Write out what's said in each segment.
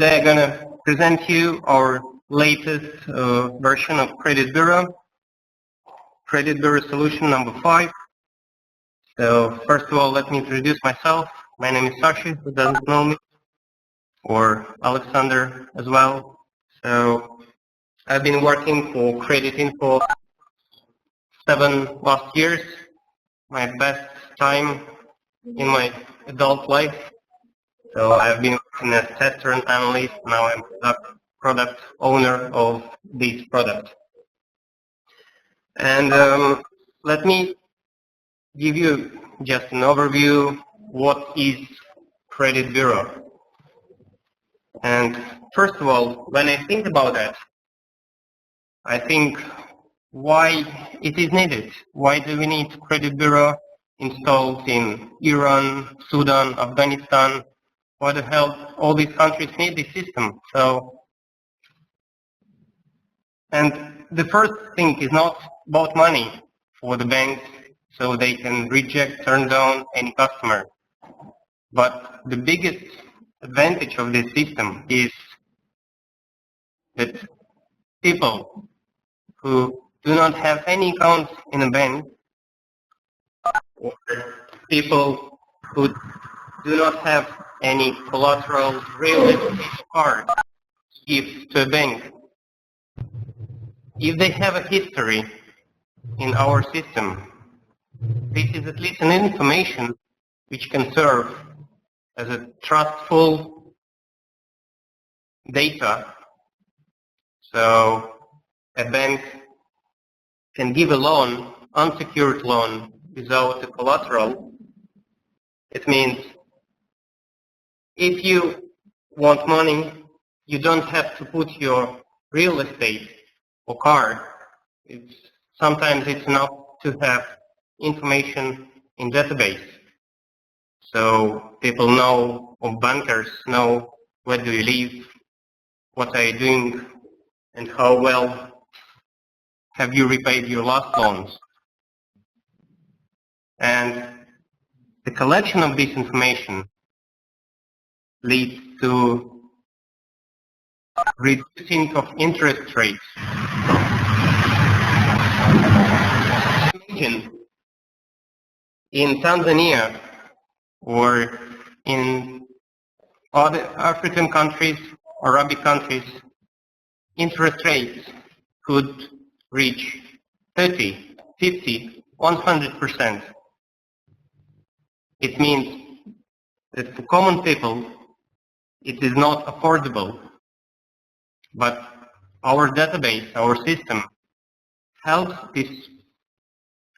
Today I'm gonna present you our latest version of Credit Bureau solution number 5. So first of all, let me introduce myself. My name is Sashi, who doesn't know me, or Alexander as well. So I've been working for Creditinfo 7 last years, my best time in my adult life. So I've been working as tester and analyst. Now I'm product owner of this product. And let me give you just an overview. What is Credit Bureau? And first of all, when I think about that, I think why it is needed. Why do we need Credit Bureau installed in Iran, Sudan, Afghanistan? Why the hell all these countries need this system? And the first thing is not about money for the banks, so they can reject, turn down any customer. But the biggest advantage of this system is that people who do not have any account in a bank, or people who do not have any collateral real estate card to give to a bank, if they have a history in our system, this is at least an information which can serve as a trustful data. So a bank can give a loan, unsecured loan, without a collateral. It means if you want money, you don't have to put your real estate or card. Sometimes it's enough to have information in database. So people know, or bankers know, where do you live, what are you doing, and how well have you repaid your last loans. And the collection of this information leads to reducing of interest rates. Imagine in Tanzania or in other African countries, Arabic countries, interest rates could reach 30, 50, 100%. It means that for common people, it is not affordable. But our database, our system, helps this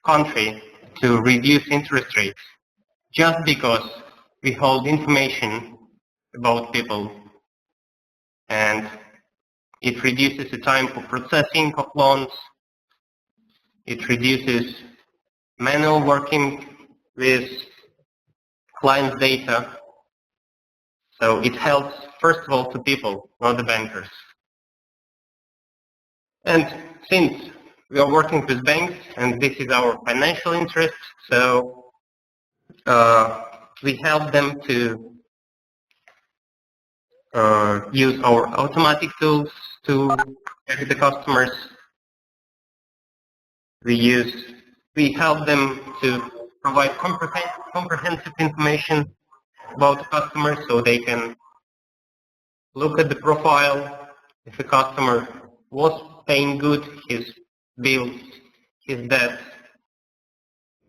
country to reduce interest rates just because we hold information about people, and it reduces the time for processing of loans. It reduces manual working with clients' data. So it helps, first of all, to people, not the bankers. And since we are working with banks, and this is our financial interest, so we help them to use our automatic tools to get the customers. We help them to provide comprehensive information about the customer, so they can look at the profile. If a customer was paying good his bills, his debt,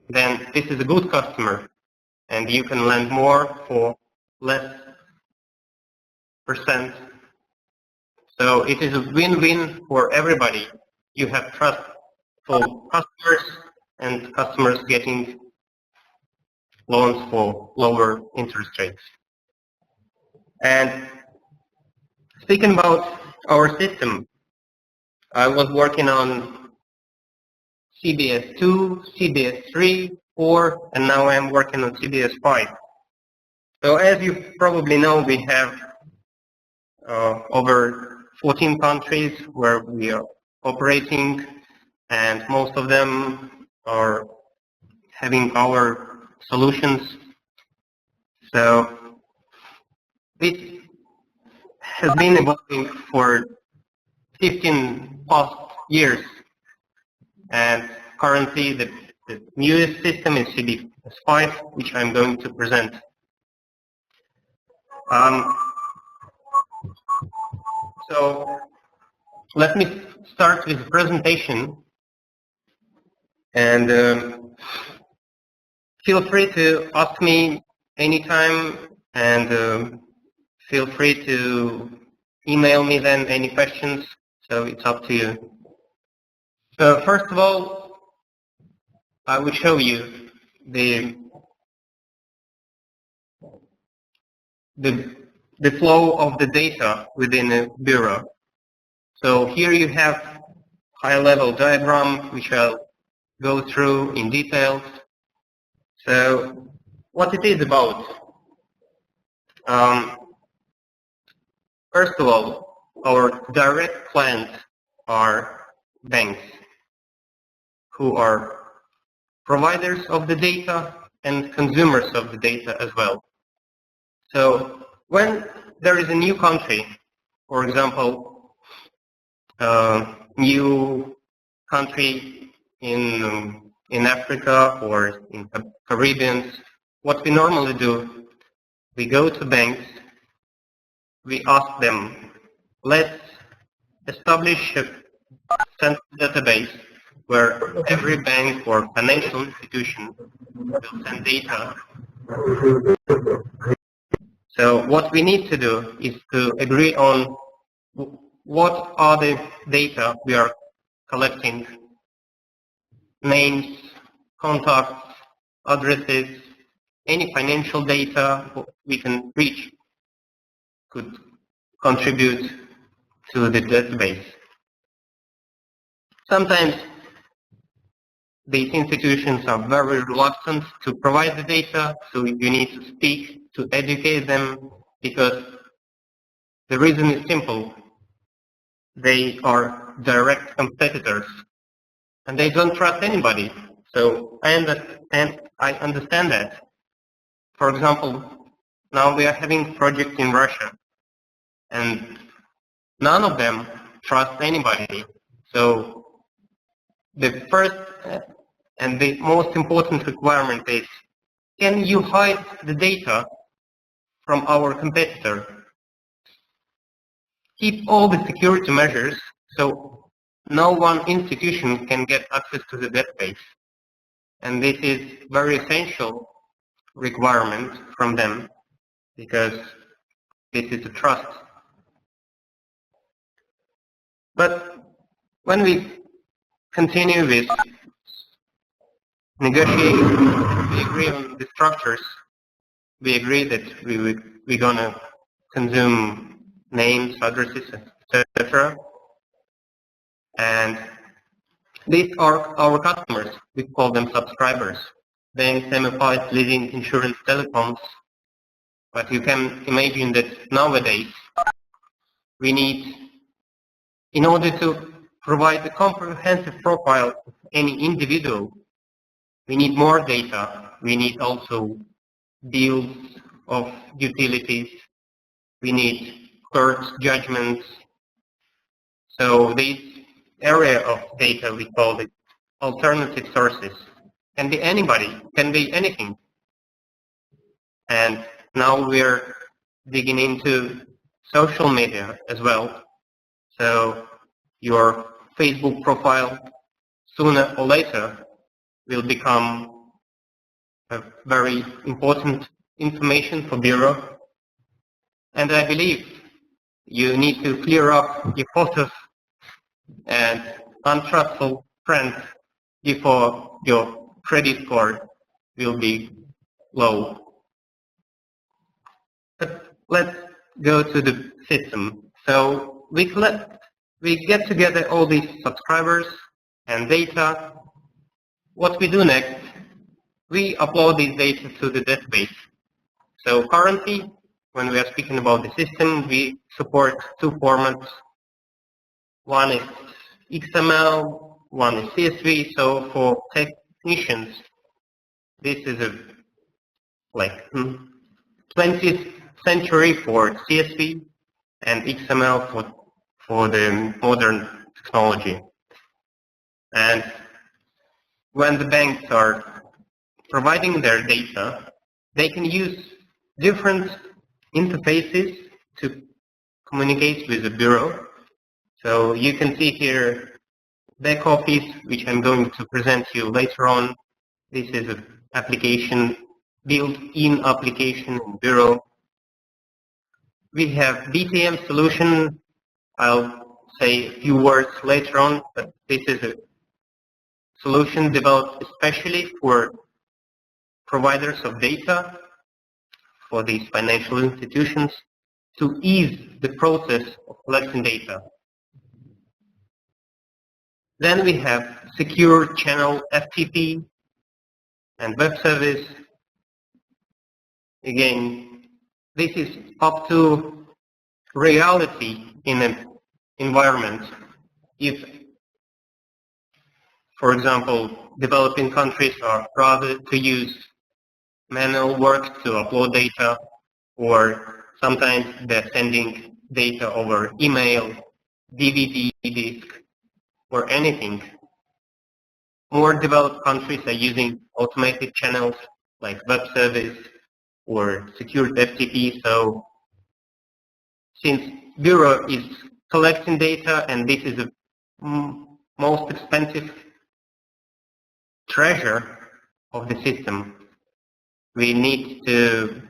then this is a good customer, and you can lend more for less percent. So it is a win-win for everybody. You have trust for customers, and customers getting loans for lower interest rates. And speaking about our system, I was working on CBS2, CBS3, 4, and now I'm working on CBS5. So as you probably know, we have over 14 countries where we are operating, and most of them are having our solutions. So this has been evolving for 15 past years, and currently the newest system is CBS5, which I'm going to present. So let me start with the presentation, and feel free to ask me anytime, and feel free to email me then any questions, so it's up to you. So first of all, I will show you the flow of the data within a bureau. So here you have high-level diagram, which I'll go through in details. So what it is about. First of all, our direct clients are banks, who are providers of the data and consumers of the data as well. So when there is a new country, for example, new country in Africa or in the Caribbean, what we normally do, we go to banks, we ask them, let's establish a central database where every bank or financial institution will send data. So what we need to do is to agree on what are the data we are collecting: names, contacts, addresses, any financial data we can reach could contribute to the database. Sometimes these institutions are very reluctant to provide the data, so you need to speak to educate them, because the reason is simple. They are direct competitors and they don't trust anybody. So I understand that. For example, now we are having projects in Russia and none of them trust anybody. So the first and the most important requirement is, can you hide the data from our competitor? Keep all the security measures so no one institution can get access to the database. And this is very essential requirement from them, because this is a trust. But when we continue with negotiating, we agree on the structures. We agree that we're gonna consume names, addresses, etc. And these are our customers. We call them subscribers. Banks, MFIs, leasing, insurance, telecoms. But you can imagine that nowadays we need, in order to provide a comprehensive profile of any individual, we need more data. We need also bills of utilities. We need court judgments. So this area of data, we call it alternative sources. Can be anybody, can be anything. And now we're digging into social media as well. So your Facebook profile sooner or later will become a very important information for Bureau. And I believe you need to clear up your photos and untrustful friends before your credit score will be low. But let's go to the system. So we get together all these subscribers and data. What we do next, we upload these data to the database. So currently, when we are speaking about the system, we support two formats. One is XML, one is CSV. So for technicians, this is a 20th century for CSV, and XML for the modern technology. And when the banks are providing their data, they can use different interfaces to communicate with the bureau. So you can see here back office, which I'm going to present you later on. This is an application, built-in application in bureau. We have BTM solution. I'll say a few words later on, but this is a solution developed especially for providers of data for these financial institutions to ease the process of collecting data. Then we have secure channel FTP and web service. Again, this is up to reality in an environment. If, for example, developing countries are rather to use manual work to upload data, or sometimes they're sending data over email, DVD disk, or anything. More developed countries are using automated channels like web service or secured FTP. So since Bureau is collecting data and this is the most expensive treasure of the system, we need to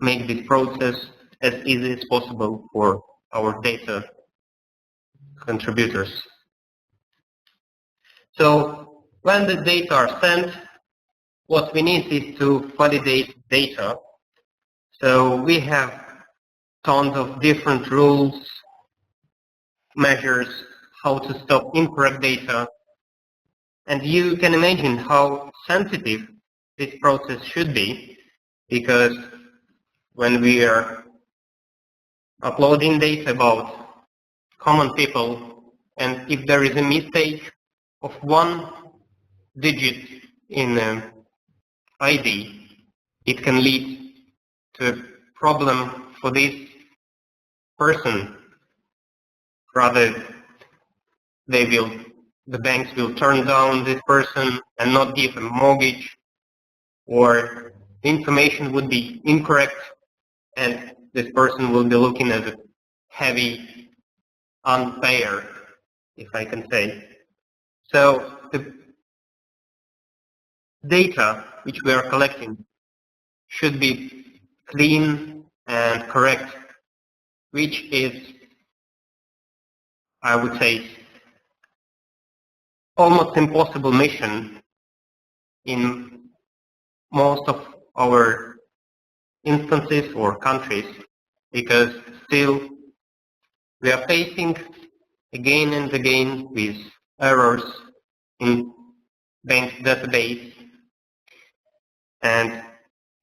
make this process as easy as possible for our data contributors. So when the data are sent, what we need is to validate data. So we have tons of different rules, measures, how to stop incorrect data. And you can imagine how sensitive this process should be, because when we are uploading data about common people, and if there is a mistake of one digit in ID, it can lead to a problem for this person. Rather, the banks will turn down this person and not give a mortgage, or the information would be incorrect and this person will be looking at a heavy unfair, if I can say. So the data which we are collecting should be clean and correct, which is, I would say, almost impossible mission in most of our instances or countries, because still we are facing again and again with errors in bank database, and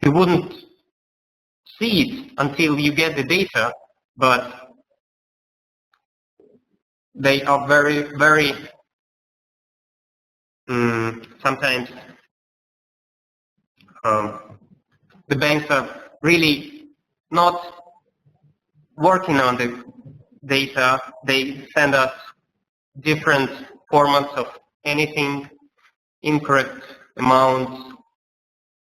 you wouldn't see it until you get the data, but they are very sometimes the banks are really not working on the data. They send us different formats of anything, incorrect amounts,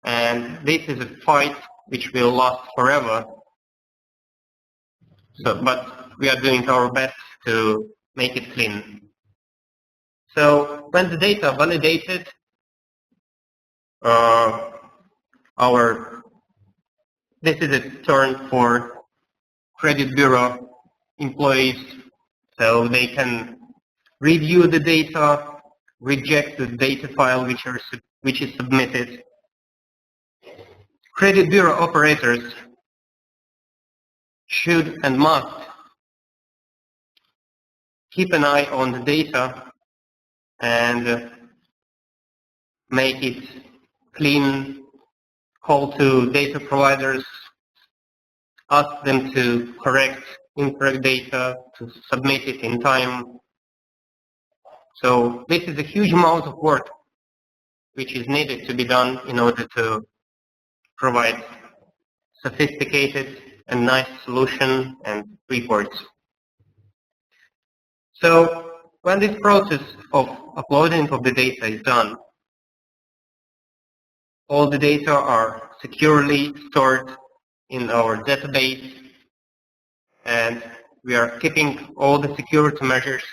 and this is a fight which will last forever. So, but we are doing our best to make it clean. So when the data are validated, this is a turn for credit bureau employees, so they can review the data, reject the data file which is submitted. Credit bureau operators should and must keep an eye on the data and make it clean, call to data providers, ask them to correct incorrect data, to submit it in time. So this is a huge amount of work which is needed to be done in order to provide sophisticated a nice solution and reports. So when this process of uploading of the data is done, all the data are securely stored in our database, and we are keeping all the security measures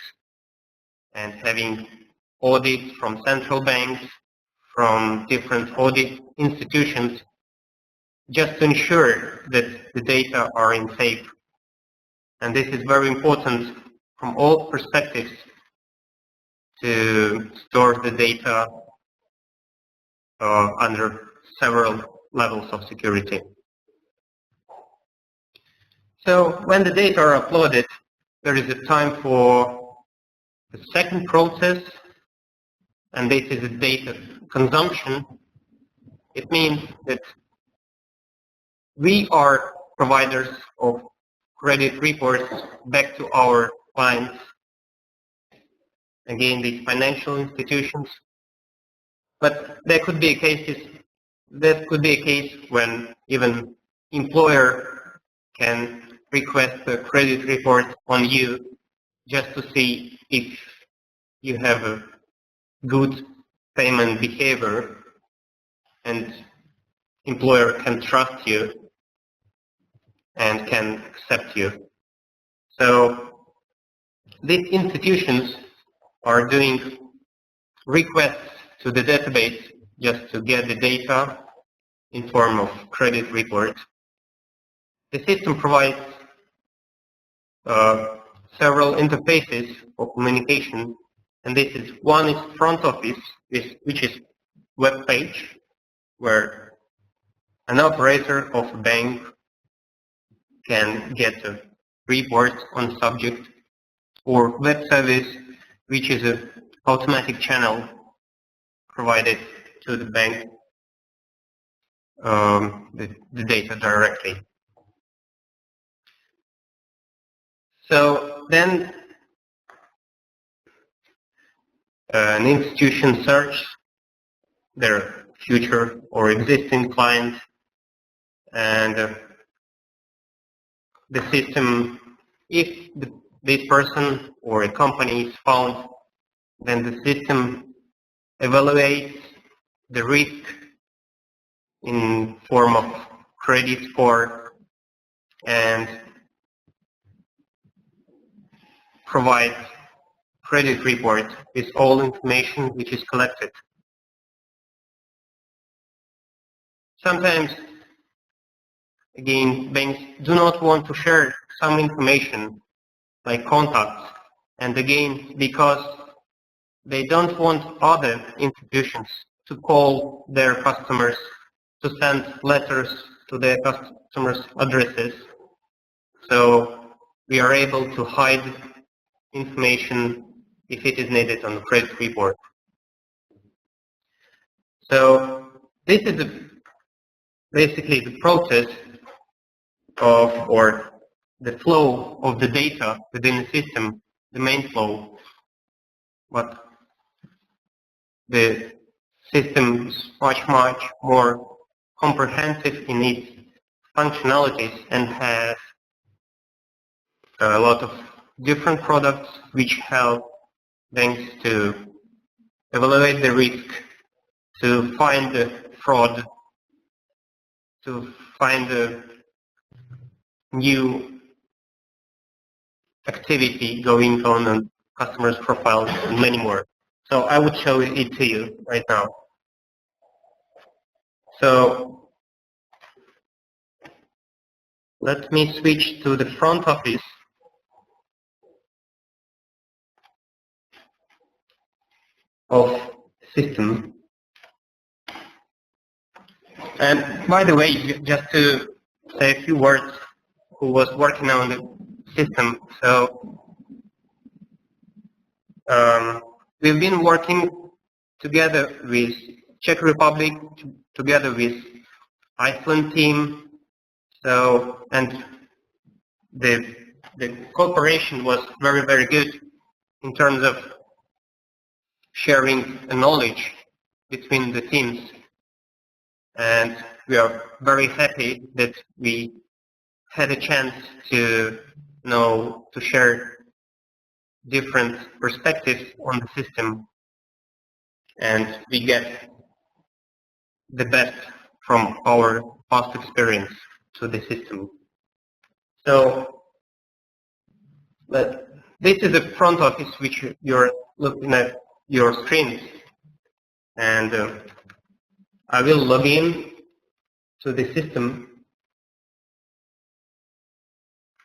and having audits from central banks, from different audit institutions, just to ensure that the data are in safe. And this is very important from all perspectives to store the data under several levels of security. So when the data are uploaded, there is a time for the second process, and this is a data consumption. It means that we are providers of credit reports back to our clients. Again, these financial institutions. But there could be a case when even employer can request a credit report on you just to see if you have a good payment behavior and employer can trust you and can accept you. So these institutions are doing requests to the database just to get the data in form of credit report. The system provides several interfaces for communication, and this is one is front office, which is web page, where an operator of a bank can get a report on subject, or web service, which is an automatic channel provided to the bank the data directly. So then an institution searches their future or existing client, and the system, if this person or a company is found, then the system evaluates the risk in form of credit score and provides credit report with all information which is collected. Sometimes, again, banks do not want to share some information like contacts, and again, because they don't want other institutions to call their customers, to send letters to their customers' addresses. So we are able to hide information if it is needed on the credit report. So this is basically the process of, or the flow of the data within the system, the main flow. But the system is much more comprehensive in its functionalities and has a lot of different products which help banks to evaluate the risk, to find the fraud, to find the new activity going on customers' profiles, and many more. So I would show it to you right now. So let me switch to the front office. Of system. And by the way, just to say a few words, who was working on the system. So we've been working together with Czech Republic, together with Iceland team. So, and the cooperation was very good in terms of sharing knowledge between the teams, and we are very happy that we had a chance to share different perspectives on the system, and we get the best from our past experience to the system. So, this is a front office which you're looking at your screens, and I will log in to the system,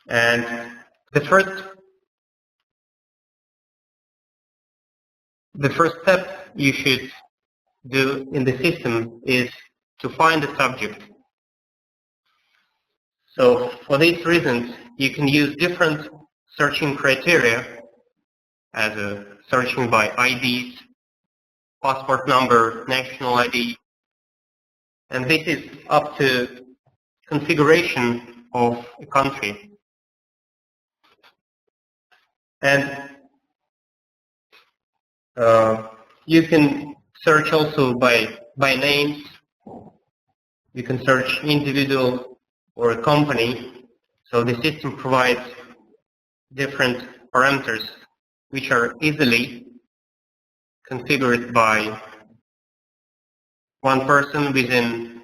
and the first step you should do in the system is to find a subject. So for these reasons, you can use different searching criteria as searching by IDs, passport number, national ID, and this is up to configuration of a country. And you can search also by names. You can search individual or a company. So the system provides different parameters which are easily configured by one person within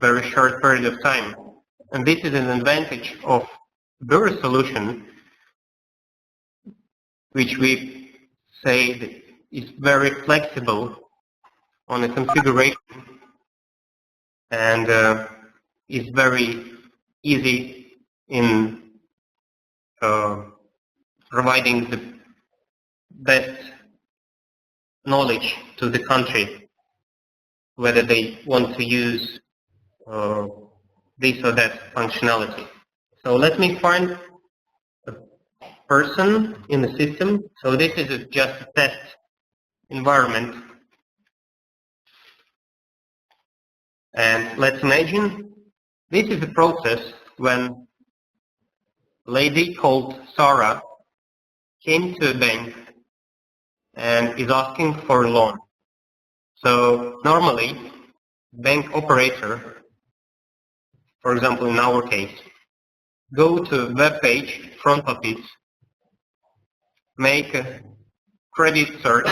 a very short period of time. And this is an advantage of Bureau solution, which we say that is very flexible on the configuration and is very easy in providing the best knowledge to the country, whether they want to use this or that functionality. So let me find a person in the system. So this is just a test environment. And let's imagine this is a process when a lady called Sarah came to a bank and is asking for a loan. So normally, bank operator, for example in our case, go to web page, front office, make a credit search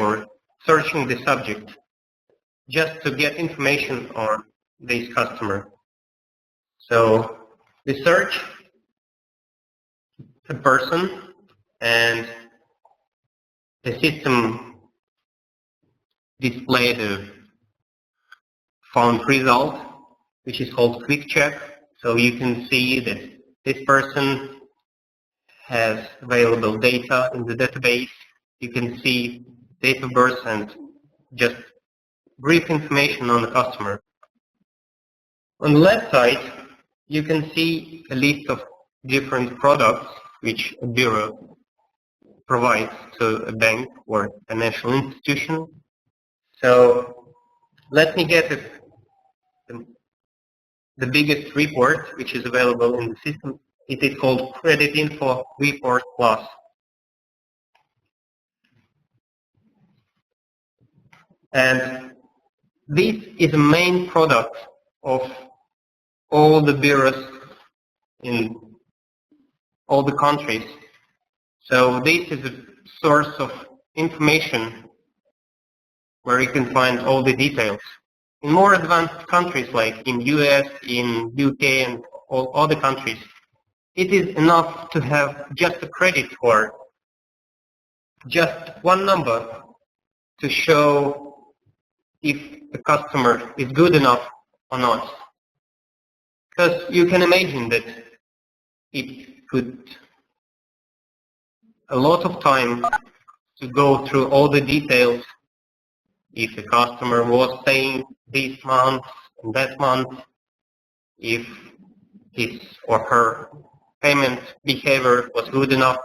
or searching the subject just to get information on this customer. So we search the person and the system displayed a found result, which is called quick check. So you can see that this person has available data in the database. You can see date of birth and just brief information on the customer. On the left side, you can see a list of different products which a bureau provides to a bank or a financial institution. So let me get the biggest report which is available in the system. It is called Creditinfo Report Plus. And this is a main product of all the bureaus in all the countries. So this is a source of information where you can find all the details. In more advanced countries like in US, in UK and all other countries, it is enough to have just a credit score, just one number to show if the customer is good enough or not. Because you can imagine that it could a lot of time to go through all the details if the customer was paying this month and that month, if his or her payment behavior was good enough.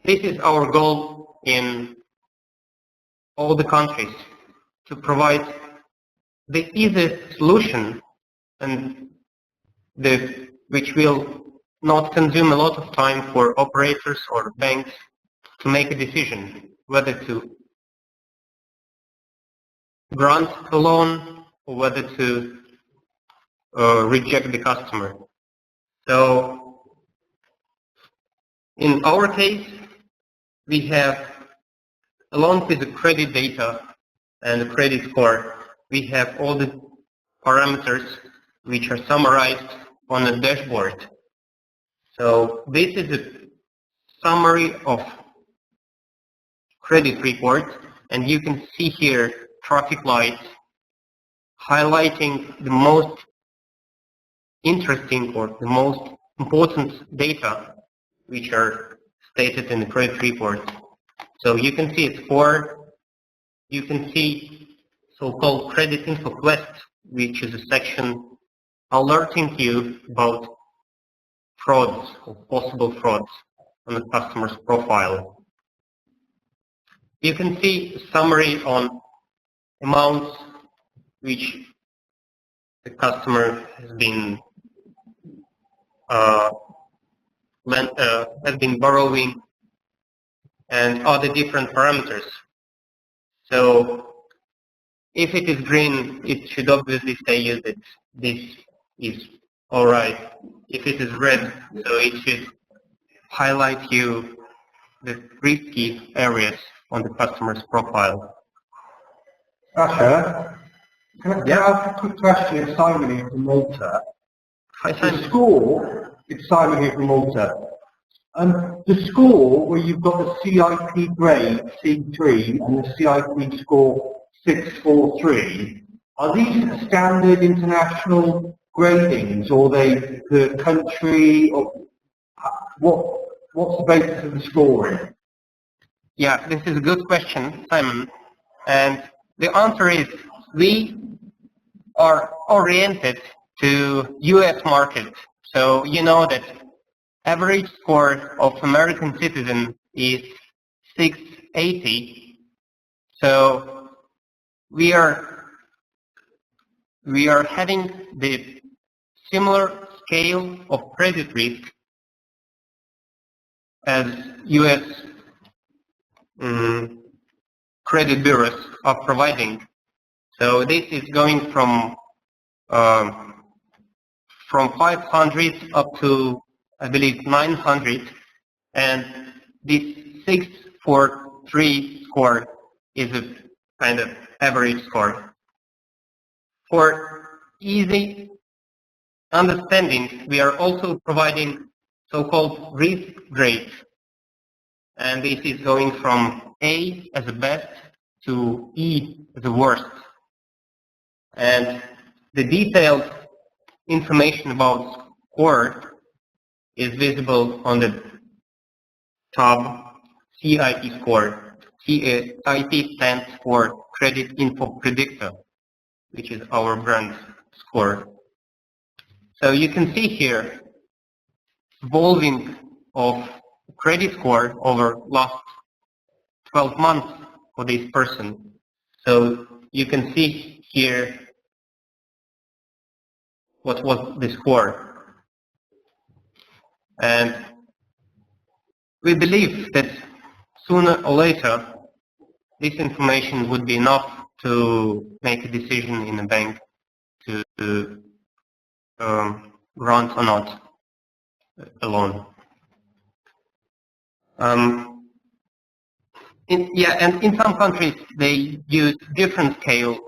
This is our goal in all the countries, to provide the easiest solution and which will not consume a lot of time for operators or banks to make a decision whether to grant a loan or whether to reject the customer. So in our case, we have, along with the credit data and the credit score, we have all the parameters which are summarized on a dashboard. So this is a summary of credit report, and you can see here traffic lights highlighting the most interesting or the most important data which are stated in the credit report. So you can see its score, you can see so-called Creditinfo quest, which is a section alerting you about frauds or possible frauds on the customer's profile. You can see a summary on amounts which the customer has been borrowing and other different parameters. So if it is green, it should obviously say you that this is alright. If it is red, so it should highlight you the risky areas on the customer's profile. Sasha, can I ask a quick question? It's Simon here from Malta. Hi, Simon. The score, it's Simon here from Malta. The score where you've got the CIP grade C3 and the CIP score 643, are these standard international gradings, or are they the country, or what's the basis of the scoring? Yeah, this is a good question, Simon. And the answer is we are oriented to US market. So you know that average score of American citizen is 680. So we are having the similar scale of credit risk as US credit bureaus are providing. So this is going from 500 up to, I believe, 900, and this 643 score is a kind of average score. For easy understanding, we are also providing so-called risk grades, and this is going from A as the best to E as the worst. And the detailed information about score is visible on the tab CIP score. CIP stands for Creditinfo Predictor, which is our brand score. So you can see here evolving of credit score over last 12 months for this person. So you can see here what was the score. And we believe that sooner or later this information would be enough to make a decision in a bank to grant or not a loan. And in some countries they use different scale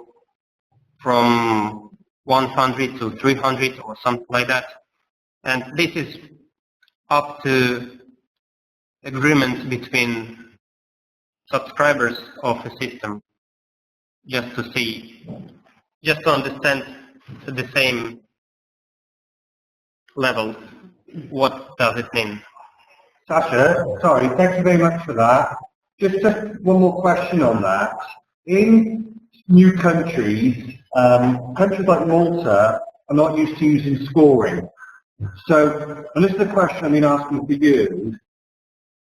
from 100 to 300 or something like that. And this is up to agreement between subscribers of the system, just to understand the same level. What does it mean? Sasha, sorry, thank you very much for that. Just one more question on that. In new countries, countries like Malta are not used to using scoring. So, and this is a question I've been asking for you,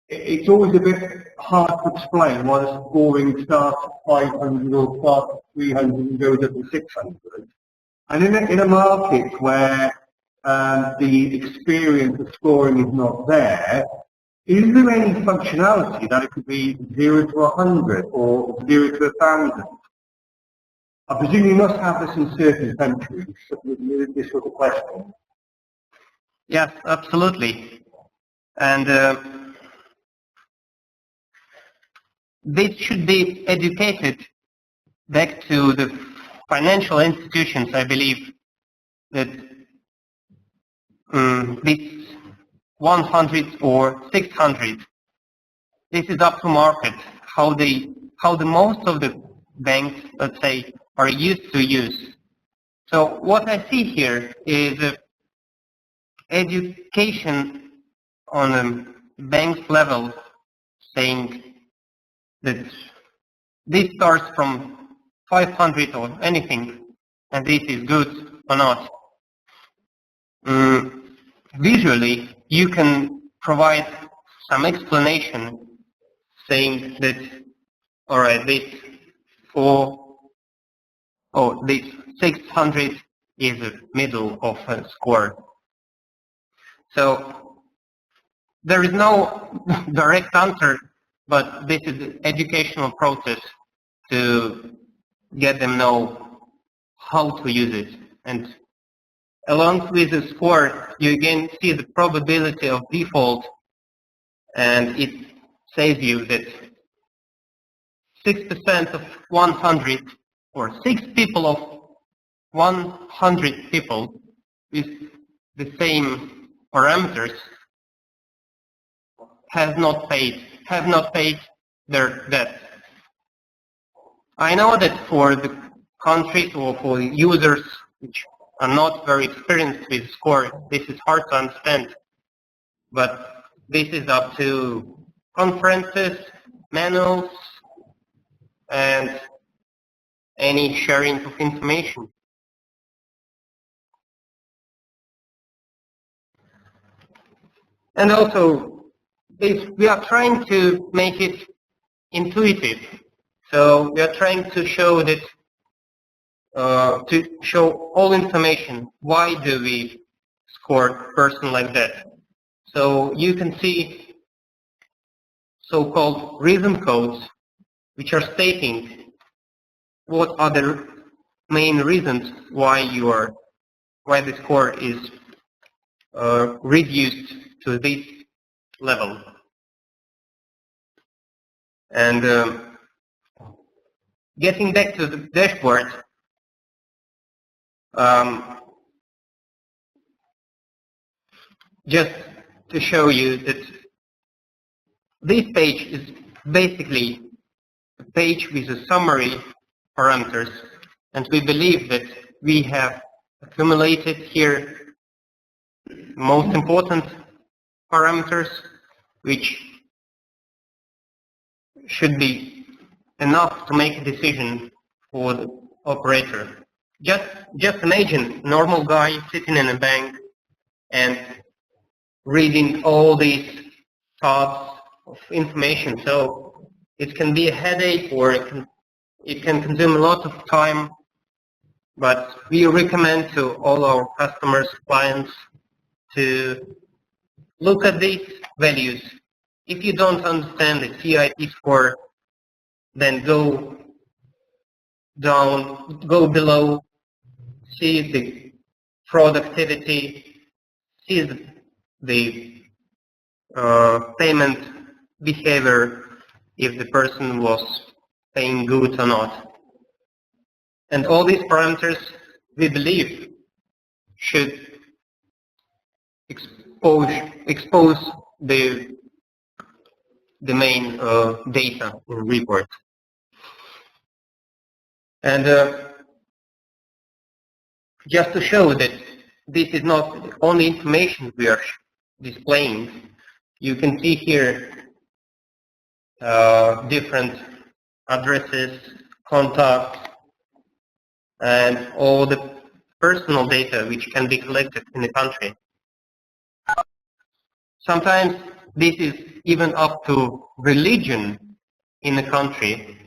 it's always a bit hard to explain why the scoring starts at 500 or starts at 300 and goes up to 600. And in a market where the experience of scoring is not there, is there any functionality that it could be 0 to 100 or 0 to 1,000? I presume you must have this in certain countries. This was a question. Yes, absolutely. And this should be educated back to the financial institutions, I believe, that this 100 or 600, this is up to market, how the most of the banks, let's say, are used to use. So what I see here is education on a bank's level, saying that this starts from 500 or anything, and this is good or not. Visually, you can provide some explanation saying that, all right, this 600 is the middle of a score. So there is no direct answer, but this is an educational process to get them know how to use it. And along with the score, you again see the probability of default, and it says you that 6% of 100, or 6 people of 100 people with the same parameters have not paid their debt. I know that for the countries or for users which are not very experienced with score, this is hard to understand. But this is up to conferences, manuals, and any sharing of information. And also, we are trying to make it intuitive. So we are trying to show that, to show all information. Why do we score a person like that? So you can see so-called reason codes, which are stating what are the main reasons why the score is reduced to this level. And getting back to the dashboard, just to show you that this page is basically a page with a summary parameters, and we believe that we have accumulated here most important parameters, which should be enough to make a decision for the operator. Just imagine a normal guy sitting in a bank and reading all these tabs of information. So it can be a headache, or it can consume a lot of time. But we recommend to all our customers, clients, to look at these values. If you don't understand the CIP score, then go down, go below, see the productivity, see the payment behavior, if the person was paying good or not. And all these parameters, we believe, should expose the main data in report. And just to show that this is not the only information we are displaying, you can see here different addresses, contacts, and all the personal data which can be collected in the country. Sometimes this is even up to religion in the country,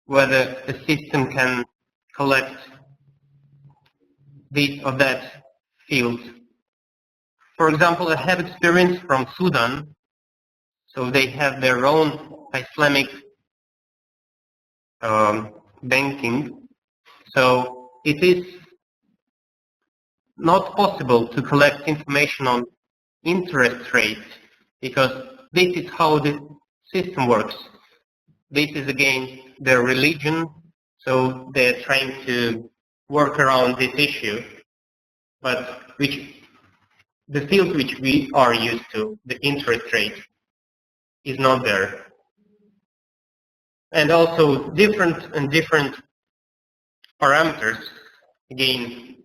whether the system can collect this or that field. For example, I have experience from Sudan, so they have their own Islamic banking, So it is not possible to collect information on interest rates, because this is how the system works. This is against their religion, so they're trying to work around this issue, but the field which we are used to, the interest rate, is not there. And also different parameters. Again,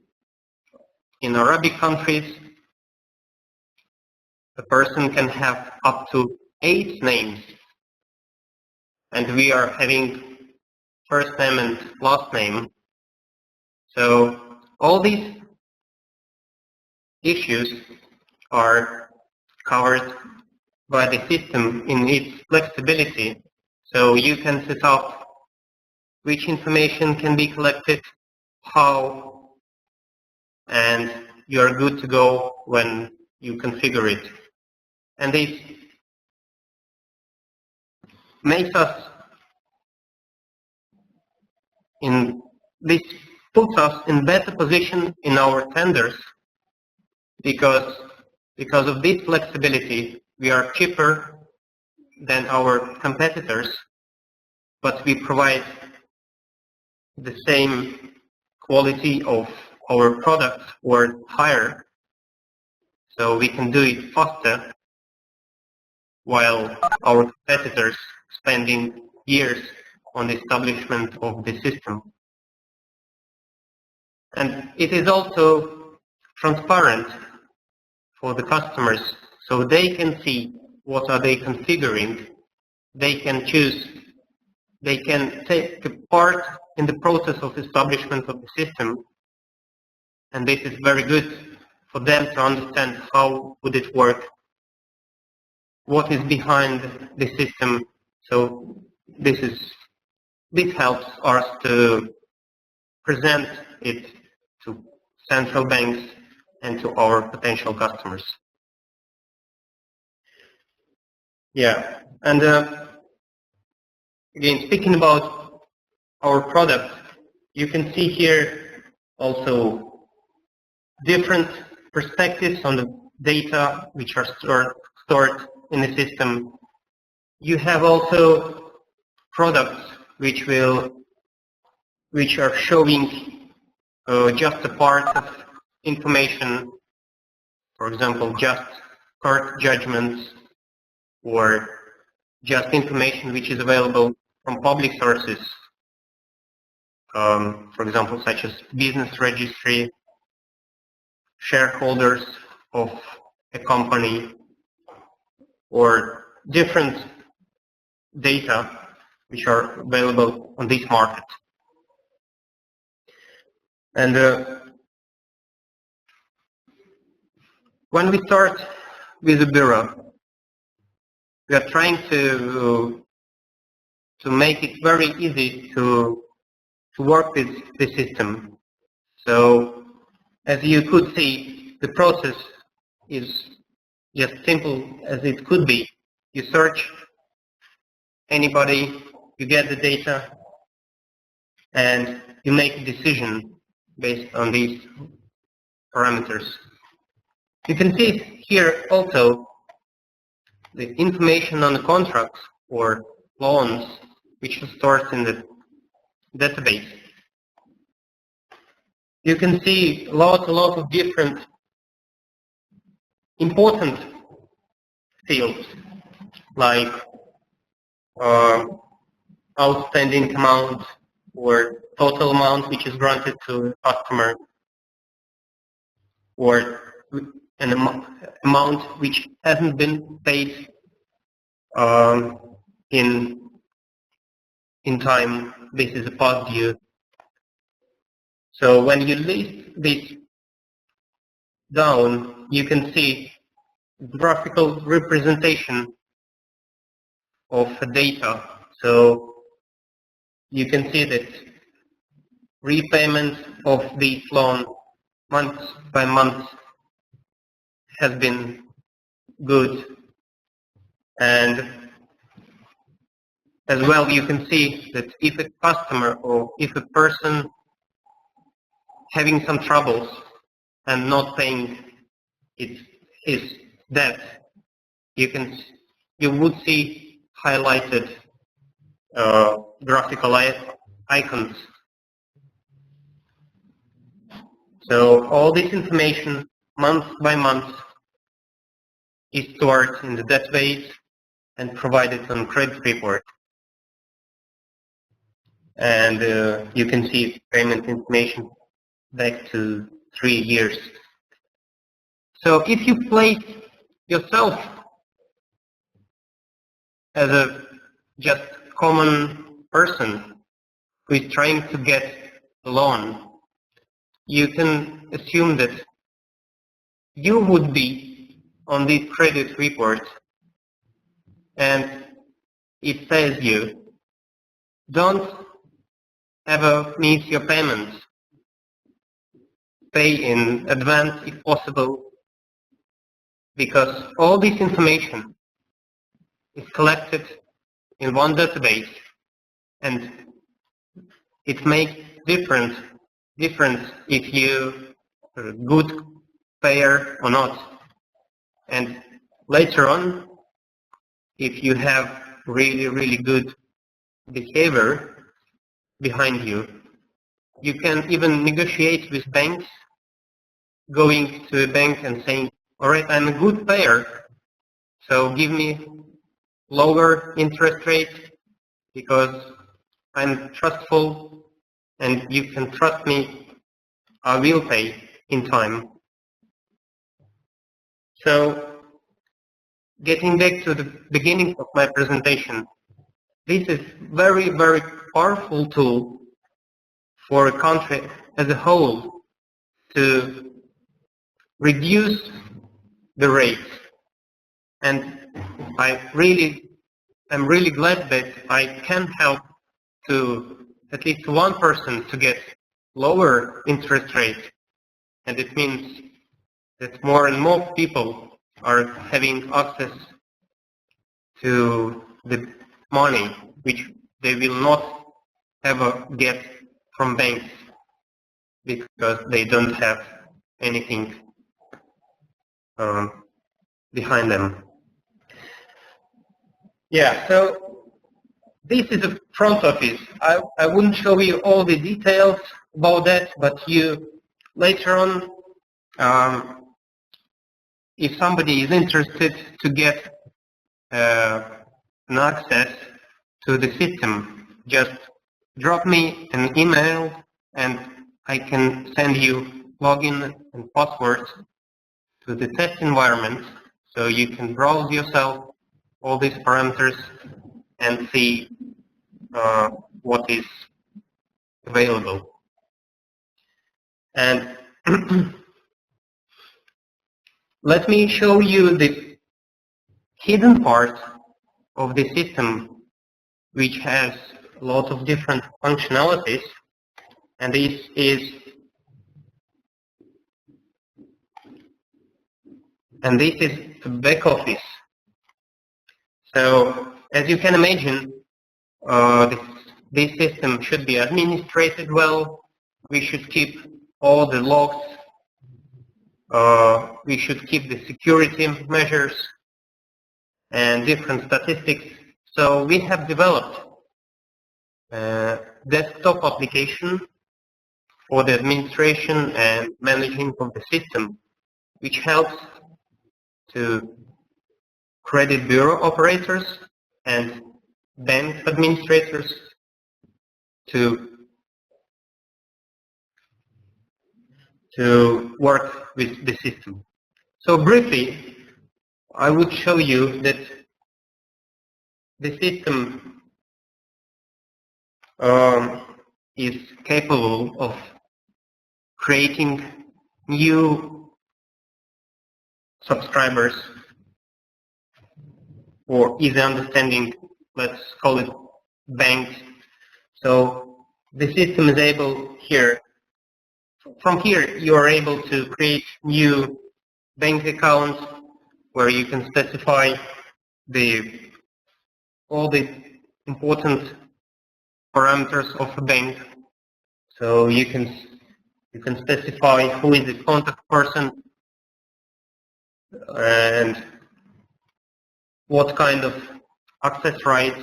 in Arabic countries, a person can have up to 8 names, and we are having first name and last name. So all these issues are covered by the system in its flexibility. So you can set up which information can be collected, how, and you are good to go when you configure it. And this makes us this puts us in better position in our tenders, because of this flexibility we are cheaper than our competitors, but we provide the same quality of our product or higher, so we can do it faster, while our competitors spending years on the establishment of the system. And it is also transparent for the customers, so they can see what are they configuring. They can choose, they can take part in the process of establishment of the system, and this is very good for them to understand how would it work, what is behind the system. So this helps us to present it to central banks and to our potential customers. Yeah, and again, speaking about our product, you can see here also different perspectives on the data which are stored in the system. You have also products which are showing just a part of information, for example, just court judgments, or just information which is available from public sources, for example, such as business registry, shareholders of a company, or different data which are available on this market. And when we start with the bureau, we are trying to make it very easy to work with the system. So as you could see, the process is just simple as it could be. You search anybody, you get the data, and you make a decision based on these parameters. You can see here also the information on the contracts or loans which is stored in the database. You can see a lot of different important fields, like outstanding amount or total amount which is granted to a customer, or an amount which hasn't been paid in time. This is a past due. So when you list this down, you can see graphical representation of data. So you can see that repayment of the loan month by month has been good, and as well you can see that if a customer or if a person having some troubles and not paying his debt, you would see highlighted graphical icons. So all this information, month by month, is stored in the database and provided on credit report. And you can see payment information back to 3 years. So if you place yourself as a just common person who is trying to get a loan, you can assume that you would be on this credit report, and it says you don't ever miss your payments. Pay in advance if possible, because all this information is collected in one database, and it makes difference if you are a good payer or not. And later on, if you have really good behavior behind you, you can even negotiate with banks, going to a bank and saying, all right, I'm a good payer, so give me lower interest rate because I'm trustful and you can trust me, I will pay in time. So getting back to the beginning of my presentation, this is very powerful tool for a country as a whole to reduce the rates. And I'm really glad that I can help to at least one person to get lower interest rate. And it means that more and more people are having access to the money which they will not ever get from banks because they don't have anything behind them. Yeah, so this is a front office. I wouldn't show you all the details about that, but you later on, if somebody is interested to get an access to the system, just drop me an email and I can send you login and password to the test environment so you can browse yourself all these parameters and see what is available. And let me show you the hidden part of the system which has a lot of different functionalities, and this is the back office. So as you can imagine, this system should be administrated well. We should keep all the logs. We should keep the security measures and different statistics. So we have developed a desktop application for the administration and managing of the system, which helps to credit bureau operators and bank administrators to work with the system. So briefly, I would show you that the system is capable of creating new subscribers, or easy understanding, let's call it banks. So the system is able here, from here you are able to create new bank accounts where you can specify all the important parameters of a bank. So you can You can specify who is the contact person and what kind of access rights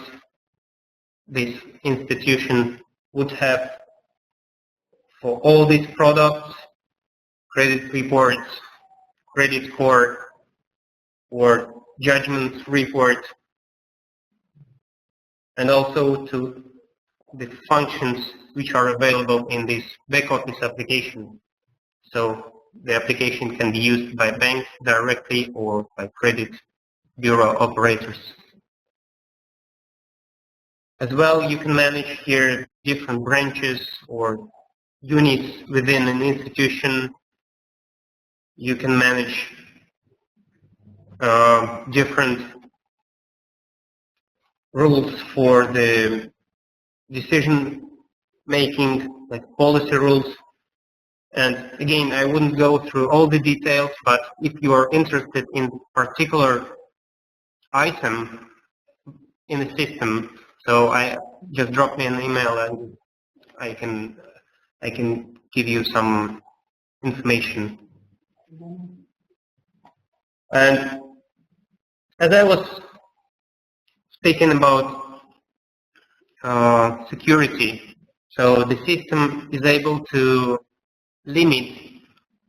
this institution would have for all these products, credit reports, credit score, or judgment report, and also to the functions which are available in this back office application. So the application can be used by banks directly or by credit bureau operators. As well, you can manage here different branches or units within an institution. You can manage different rules for the decision making, like policy rules. And again, I wouldn't go through all the details, but if you are interested in particular item in the system, so I just drop me an email and I can give you some information. And as I was speaking about security, so the system is able to limit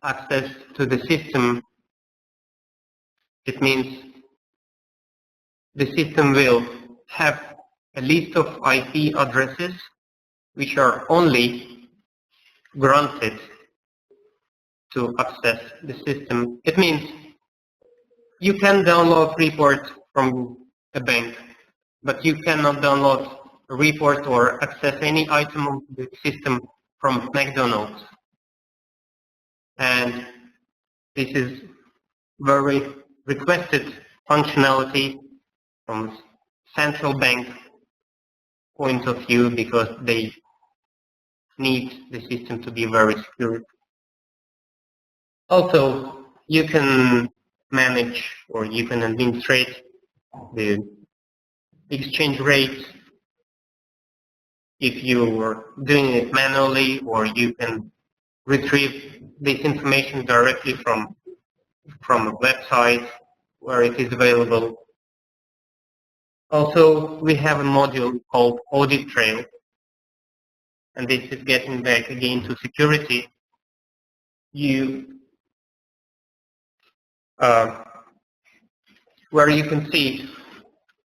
access to the system. It means the system will have a list of IP addresses which are only granted to access the system. It means you can download report from a bank, but you cannot download a report or access any item of the system from McDonald's. And this is very requested functionality from central bank point of view because they need the system to be very secure. Also, you can manage or you can administrate the exchange rate if you are doing it manually, or you can retrieve this information directly from a website where it is available. Also, we have a module called Audit Trail, and this is getting back again to security. Where you can see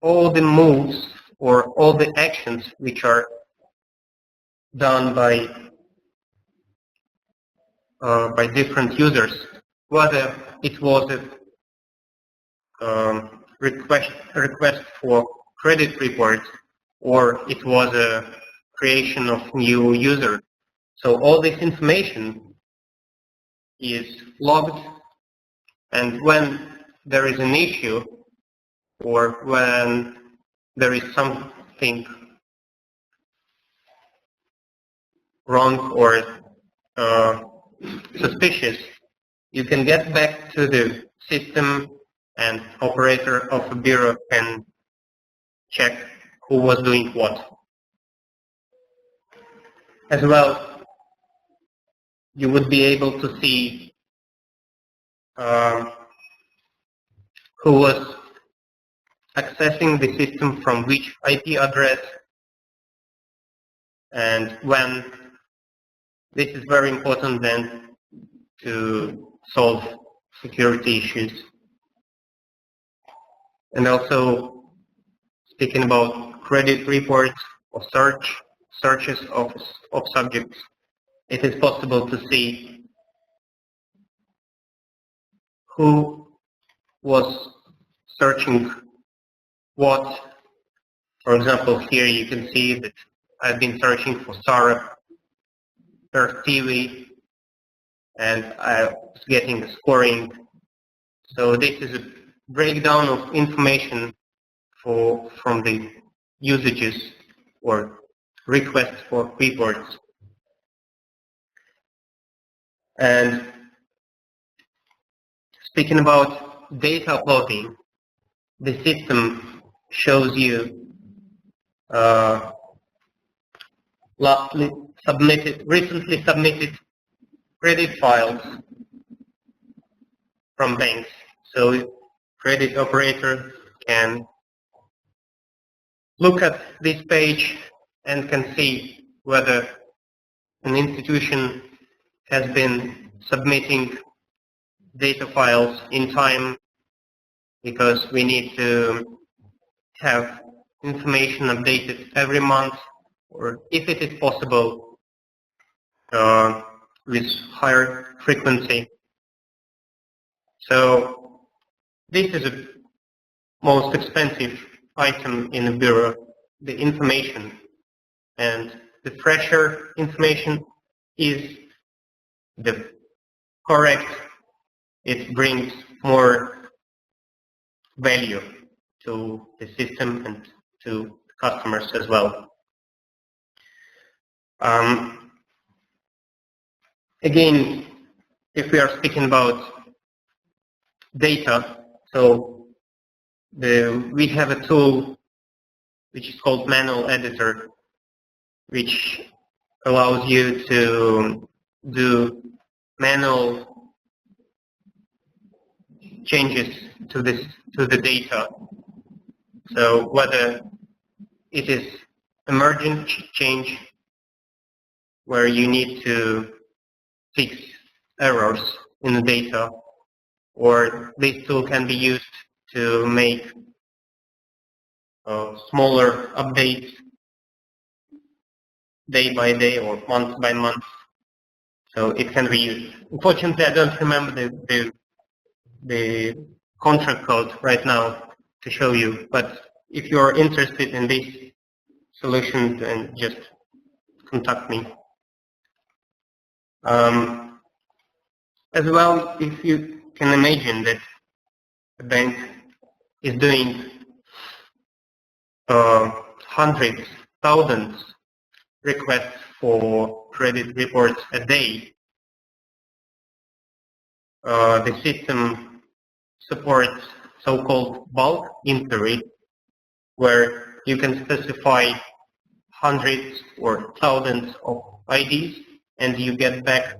all the moves or all the actions which are done by different users, whether it was a request for credit report or it was a creation of new user. So all this information is logged, and when there is an issue or when there is something wrong or suspicious, you can get back to the system and operator of a bureau can check who was doing what. As well, you would be able to see who was accessing the system from which IP address and when. This is very important then to solve security issues. And also, speaking about credit reports or searches of subjects, it is possible to see who was searching what. For example, here you can see that I've been searching for Sarah per TV, and I was getting a scoring. So this is a breakdown of information from the usages or requests for reports. And speaking about data uploading, the system shows you recently submitted credit files from banks. So credit operator can look at this page and can see whether an institution has been submitting data files in time, because we need to have information updated every month, or if it is possible, with higher frequency. So this is the most expensive item in a bureau, the information. And the fresher information is the correct, it brings more value to the system and to customers as well. Again, if we are speaking about data, so we have a tool which is called Manual Editor, which allows you to do manual changes to the data. So whether it is emergent change where you need to fix errors in the data, or this tool can be used to make smaller updates day by day or month by month. So it can be used. Unfortunately, I don't remember the contract code right now to show you, but if you're interested in this solution, then just contact me. As well, if you can imagine that a bank is doing hundreds, thousands requests for credit reports a day, the system supports so-called bulk inquiry, where you can specify hundreds or thousands of IDs and you get back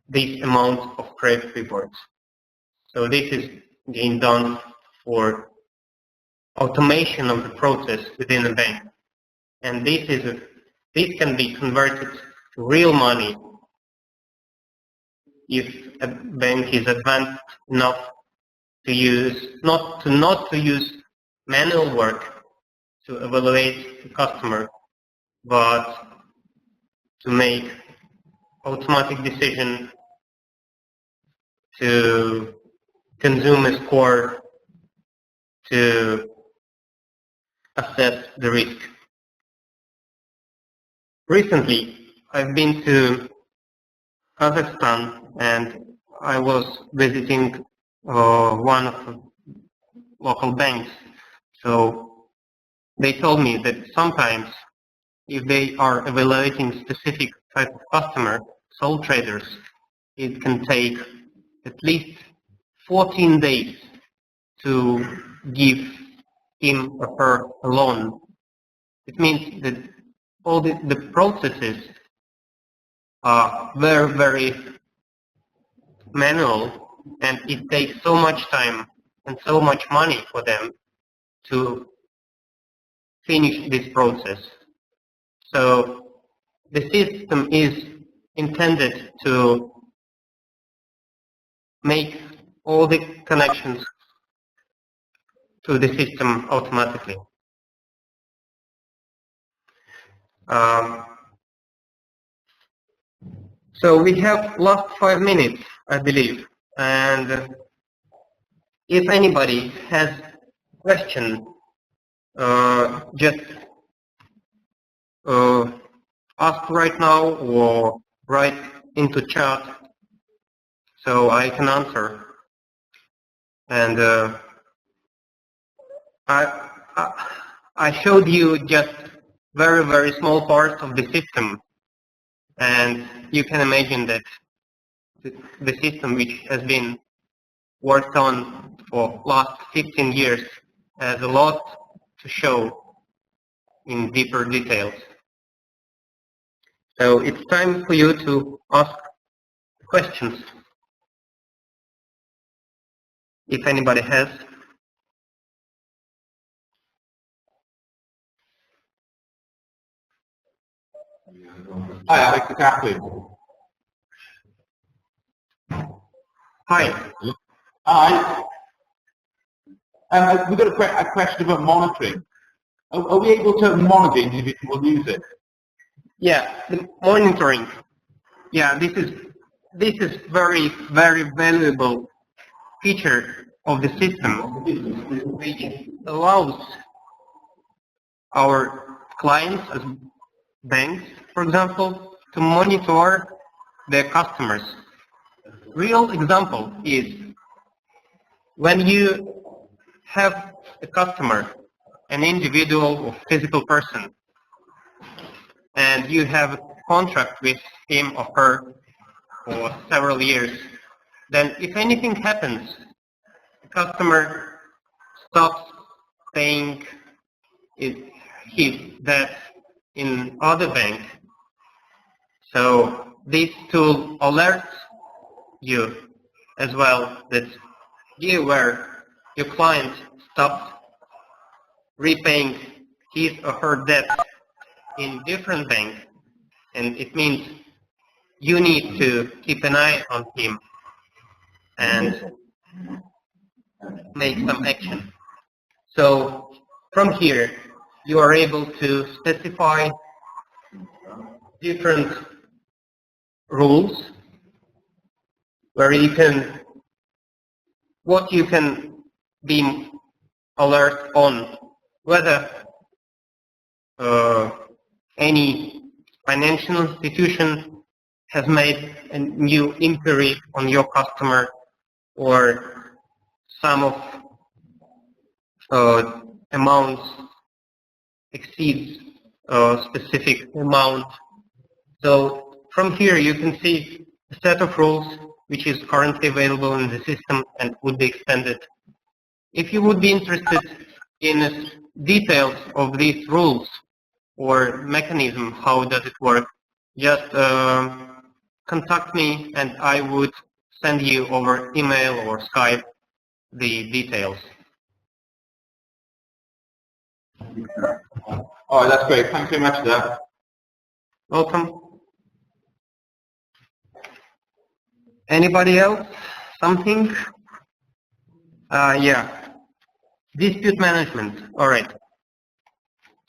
this amount of credit reports. So this is again done for automation of the process within a bank. And this can be converted to real money if a bank is advanced enough to use not to use manual work to evaluate the customer, but to make automatic decision to consume a score to assess the risk. Recently, I've been to Kazakhstan and I was visiting one of the local banks. So they told me that sometimes if they are evaluating specific type of customer, sole traders, it can take at least 14 days to give him or her a loan. It means that all the processes are very, very manual, and it takes so much time and so much money for them to finish this process. So the system is intended to make all the connections to the system automatically. So we have last 5 minutes, I believe, and if anybody has question, just ask right now or write into chat so I can answer. And I showed you just very, very small parts of the system, and you can imagine that the system which has been worked on for last 15 years has a lot to show in deeper details. So it's time for you to ask questions, if anybody has. Hi, Alex. It's Athlete. Hi. Hi. We've got a question about monitoring. Are we able to monitor individual users? Yeah, the monitoring. Yeah, this is very valuable feature of the system, which allows our clients as banks, for example, to monitor their customers. Real example is when you have a customer, an individual or physical person, and you have a contract with him or her for several years, then if anything happens, the customer stops paying his debt in other bank. So this tool alerts you as well that be aware your client stopped repaying his or her debt in different bank, and it means you need to keep an eye on him and make some action. So from here you are able to specify different rules where you can what you can be alert on, whether any financial institution has made a new inquiry on your customer, or some of amounts exceeds a specific amount. So from here you can see a set of rules which is currently available in the system and would be extended. If you would be interested in details of these rules or mechanism, how does it work, just contact me and I would send you over email or Skype the details. All right, that's great. Thanks very much for that. Welcome. Anybody else? Something? Yeah. Dispute management. All right.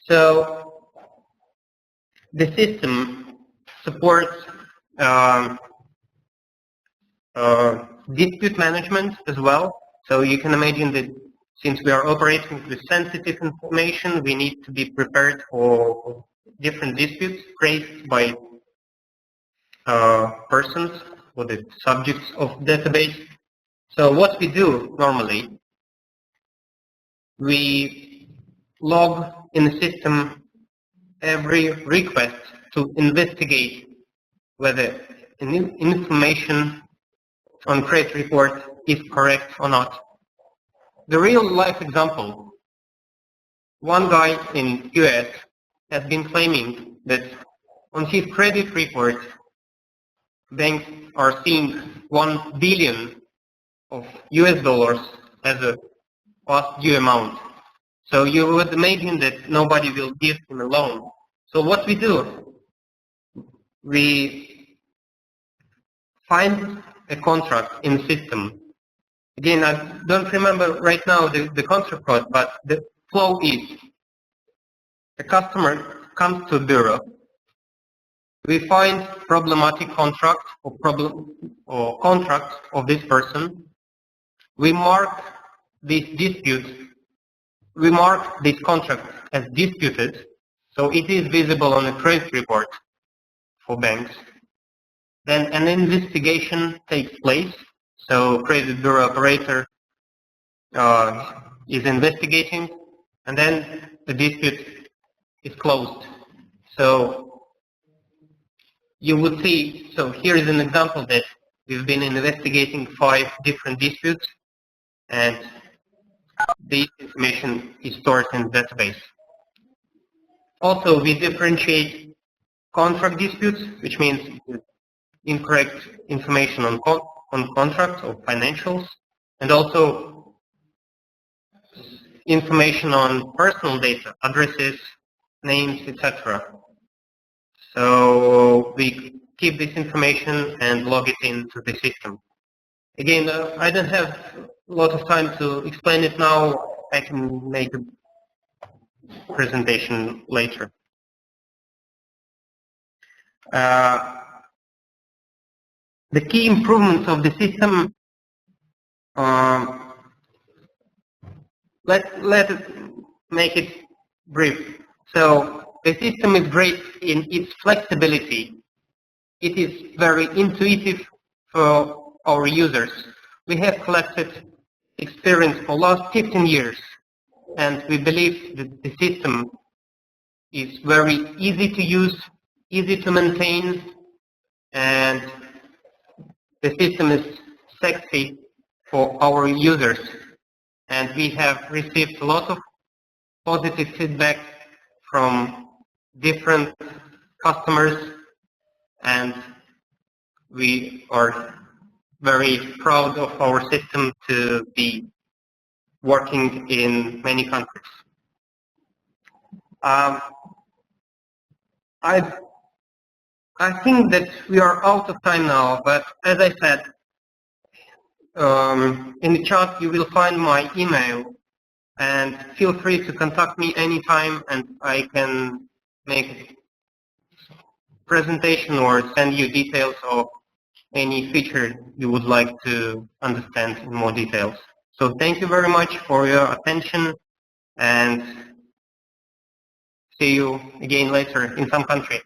So the system supports dispute management as well. So you can imagine that since we are operating with sensitive information, we need to be prepared for different disputes raised by persons or the subjects of database. So what we do normally, we log in the system every request to investigate whether information on credit report is correct or not. The real life example, one guy in US has been claiming that on his credit report, banks are seeing 1 billion of US dollars as a past due amount. So you would imagine that nobody will give him a loan. So what we do, we find a contract in the system. Again, I don't remember right now the contract code, but the flow is a customer comes to bureau, we find problematic contract or contract of this person, we mark this dispute, we mark this contract as disputed, so it is visible on the credit report for banks. Then an investigation takes place, so credit bureau operator is investigating, and then the dispute is closed. So you would see, so here is an example that we've been investigating 5 different disputes, and this information is stored in the database. Also, we differentiate contract disputes, which means incorrect information on contracts or financials, and also information on personal data, addresses, names, etc. So we keep this information and log it into the system. Again, I don't have a lot of time to explain it now. I can make a presentation later. The key improvements of the system, let us make it brief. So the system is great in its flexibility. It is very intuitive for our users. We have collected experience for last 15 years, and we believe that the system is very easy to use, easy to maintain, and the system is sexy for our users. And we have received a lot of positive feedback from different customers, and we are very proud of our system to be working in many countries. I think that we are out of time now, but as I said, in the chat you will find my email, and feel free to contact me anytime, and I can make a presentation or send you details of any feature you would like to understand in more details. So thank you very much for your attention, and see you again later in some country.